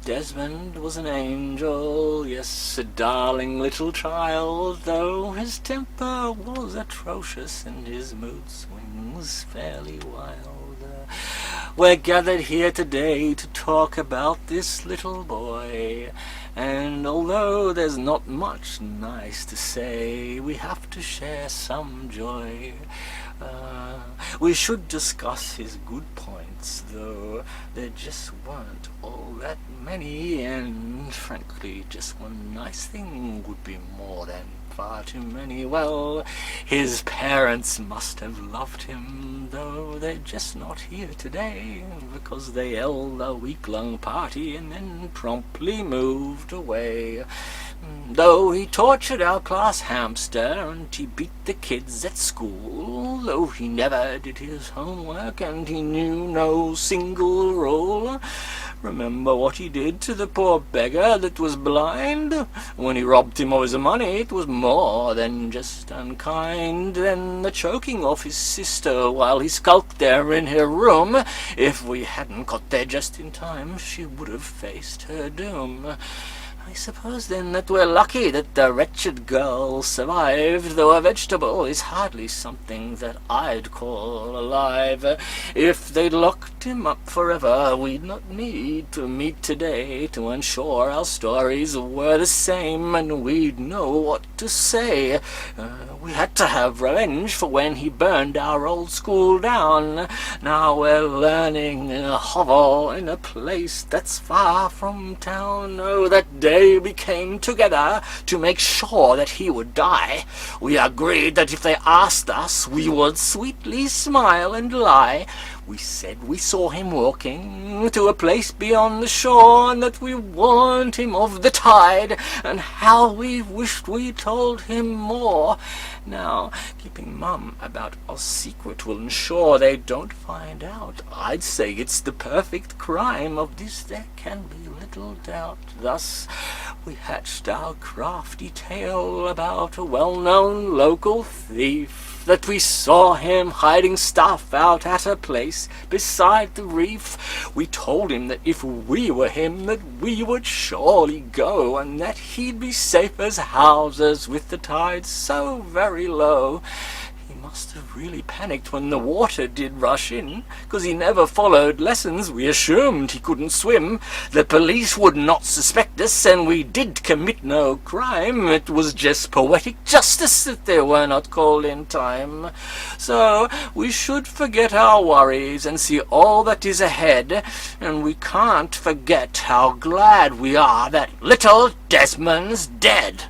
Desmond was an angel, yes, a darling little child, though his temper was atrocious and his mood swings fairly wild. We're gathered here today to talk about this little boy, and although there's not much nice to say, we have to share some joy. We should discuss his good points, though there just weren't all that many, and frankly, just one nice thing would be more than far too many. Well, his parents must have loved him, though they're just not here today, because they held a week-long party and then promptly moved away. Though he tortured our class hamster and he beat the kids at school, though he never did his homework and he knew no single rule. Remember what he did to the poor beggar that was blind? When he robbed him of his money, it was more than just unkind. Then the choking of his sister while he skulked there in her room. If we hadn't got there just in time, she would have faced her doom. I suppose then that we're lucky that the wretched girl survived, though a vegetable is hardly something that I'd call alive. If they'd locked him up forever, we'd not need to meet today to ensure our stories were the same, and we'd know what to say. We had to have revenge for when he burned our old school down. Now we're learning in a hovel in a place that's far from town. Oh, that day we came together to make sure that he would die. We agreed that if they asked us, we would sweetly smile and lie. We said we saw him walking to a place beyond the shore, and that we warned him of the tide, and how we wished we told him more. Now, keeping mum about our secret will ensure they don't find out. I'd say it's the perfect crime, of this there can be little doubt. Thus we hatched our crafty tale about a well-known local thief, that we saw him hiding stuff out at a place beside the reef. We told him that if we were him, that we would surely go, and that he'd be safe as houses with the tide so very low. He must have really panicked when the water did rush in, 'cause he never followed lessons. We assumed he couldn't swim. The police would not suspect us, and we did commit no crime. It was just poetic justice that they were not called in time. So we should forget our worries and see all that is ahead, and we can't forget how glad we are that little Desmond's dead.